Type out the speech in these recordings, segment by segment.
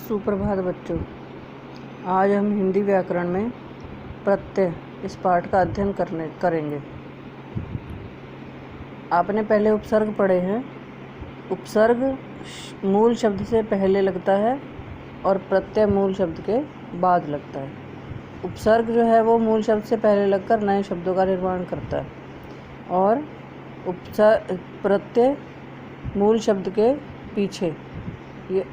सुप्रभात बच्चों। आज हम हिंदी व्याकरण में प्रत्यय इस पाठ का अध्ययन करेंगे। आपने पहले उपसर्ग पढ़े हैं। उपसर्ग मूल शब्द से पहले लगता है और प्रत्यय मूल शब्द के बाद लगता है। उपसर्ग जो है वो मूल शब्द से पहले लगकर नए शब्दों का निर्माण करता है और प्रत्यय मूल शब्द के पीछे ये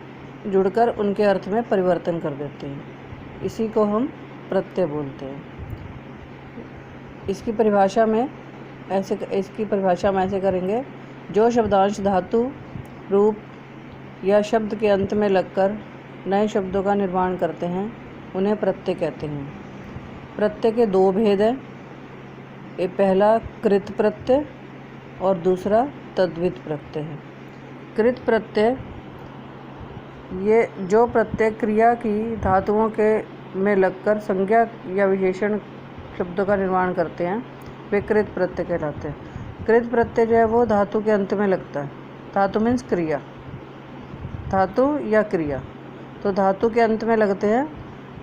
जुड़कर उनके अर्थ में परिवर्तन कर देते हैं। इसी को हम प्रत्यय बोलते हैं। इसकी परिभाषा में ऐसे करेंगे। जो शब्दांश धातु रूप या शब्द के अंत में लगकर नए शब्दों का निर्माण करते हैं उन्हें प्रत्यय कहते हैं। प्रत्यय के दो भेद हैं। एक पहला कृत प्रत्यय और दूसरा तद्धित प्रत्यय है। कृत प्रत्यय ये जो प्रत्यय क्रिया की धातुओं के में लगकर संज्ञा या विशेषण शब्दों का निर्माण करते हैं वे कृत प्रत्यय कहलाते हैं। कृत प्रत्यय जो है वो धातु के अंत में लगता है। धातु मीन्स क्रिया, धातु या क्रिया, तो धातु के अंत में लगते हैं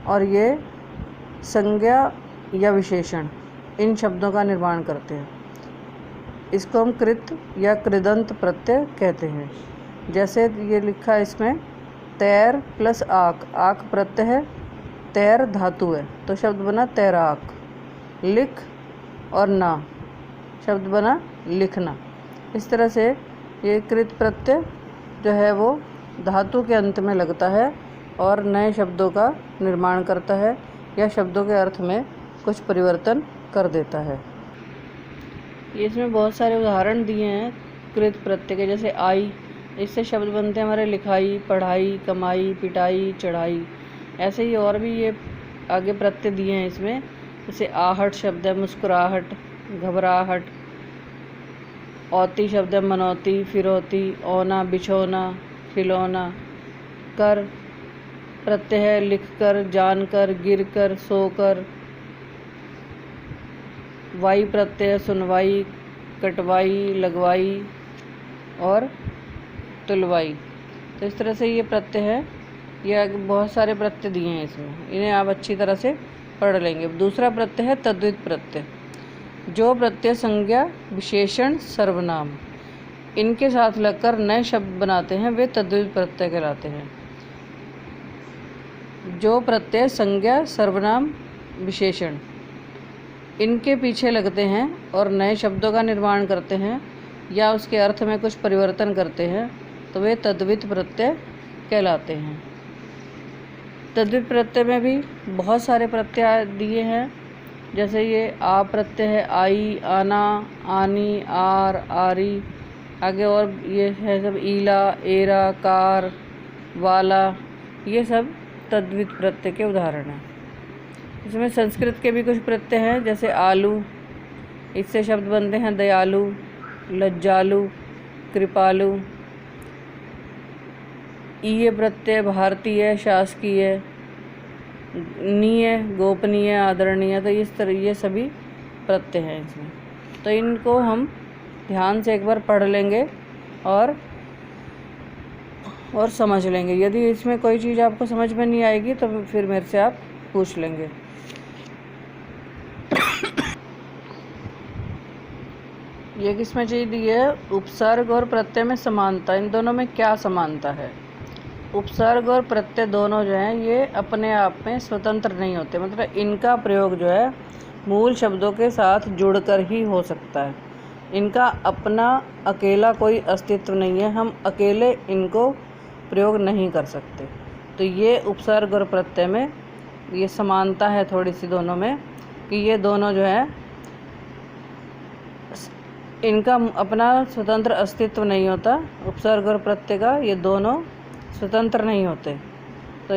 और ये संज्ञा या विशेषण इन शब्दों का निर्माण करते हैं। इसको हम कृत या कृदंत प्रत्यय कहते हैं। जैसे ये लिखा है इसमें तैर प्लस आक, आक प्रत्यय है, तैर धातु है तो शब्द बना तैराक। लिख और ना शब्द बना लिखना। इस तरह से ये कृत प्रत्यय जो है वो धातु के अंत में लगता है और नए शब्दों का निर्माण करता है या शब्दों के अर्थ में कुछ परिवर्तन कर देता है। इसमें बहुत सारे उदाहरण दिए हैं कृत प्रत्यय के। जैसे आई, इससे शब्द बनते हैं हमारे लिखाई, पढ़ाई, कमाई, पिटाई, चढ़ाई। ऐसे ही और भी ये आगे प्रत्यय दिए हैं इसमें। जैसे आहट शब्द है मुस्कुराहट, घबराहट। औती शब्द है मनौती, फिरौती। औना बिछौना, खिलौना। कर प्रत्यय है लिखकर, जानकर, गिरकर, सोकर। वाई प्रत्यय है सुनवाई, कटवाई, लगवाई और तुलवाई। तो इस तरह से ये प्रत्यय है। ये बहुत सारे प्रत्यय दिए हैं इसमें, इन्हें आप अच्छी तरह से पढ़ लेंगे। दूसरा प्रत्यय है तद्धित प्रत्यय। जो प्रत्यय संज्ञा विशेषण सर्वनाम इनके साथ लगकर नए शब्द बनाते हैं वे तद्धित प्रत्यय कहलाते हैं। जो प्रत्यय संज्ञा सर्वनाम विशेषण इनके पीछे लगते हैं और नए शब्दों का निर्माण करते हैं या उसके अर्थ में कुछ परिवर्तन करते हैं तो वे तद्धित प्रत्यय कहलाते हैं। तद्धित प्रत्यय में भी बहुत सारे प्रत्यय दिए हैं। जैसे ये आ प्रत्यय है आई, आना, आनी, आर, आरी। आगे और ये है सब ईला, एरा, कार, वाला। ये सब तद्धित प्रत्यय के उदाहरण हैं। इसमें संस्कृत के भी कुछ प्रत्यय हैं। जैसे आलू, इससे शब्द बनते हैं दयालु, लज्जालु, कृपालु। ईय प्रत्यय भारतीय, शासकीय। नीय गोपनीय, आदरणीय। तो इस तरह ये सभी प्रत्यय हैं इसमें। तो इनको हम ध्यान से एक बार पढ़ लेंगे और समझ लेंगे। यदि इसमें कोई चीज़ आपको समझ में नहीं आएगी तो फिर मेरे से आप पूछ लेंगे। ये किसमें चीज़ दी है? उपसर्ग और प्रत्यय में समानता। इन दोनों में क्या समानता है? उपसर्ग और प्रत्यय दोनों जो हैं ये अपने आप में स्वतंत्र नहीं होते। मतलब इनका प्रयोग जो है मूल शब्दों के साथ जुड़कर ही हो सकता है। इनका अपना अकेला कोई अस्तित्व नहीं है। हम अकेले इनको प्रयोग नहीं कर सकते। तो ये उपसर्ग और प्रत्यय में ये समानता है थोड़ी सी दोनों में, कि ये दोनों जो है इनका अपना स्वतंत्र अस्तित्व नहीं होता। उपसर्ग और प्रत्यय का ये दोनों स्वतंत्र नहीं होते। तो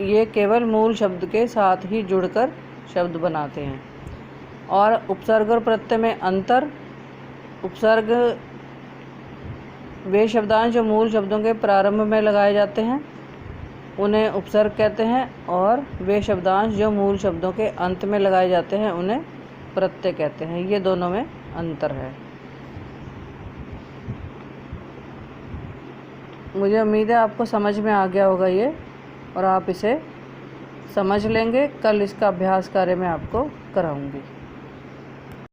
ये केवल मूल शब्द के साथ ही जुड़कर शब्द बनाते हैं। और उपसर्ग और प्रत्यय में अंतर, उपसर्ग वे शब्दांश जो मूल शब्दों के प्रारंभ में लगाए जाते हैं उन्हें उपसर्ग कहते हैं और वे शब्दांश जो मूल शब्दों के अंत में लगाए जाते हैं उन्हें प्रत्यय कहते हैं। ये दोनों में अंतर है। मुझे उम्मीद है आपको समझ में आ गया होगा ये। और आप इसे समझ लेंगे। कल इसका अभ्यास कार्य मैं आपको कराऊंगी।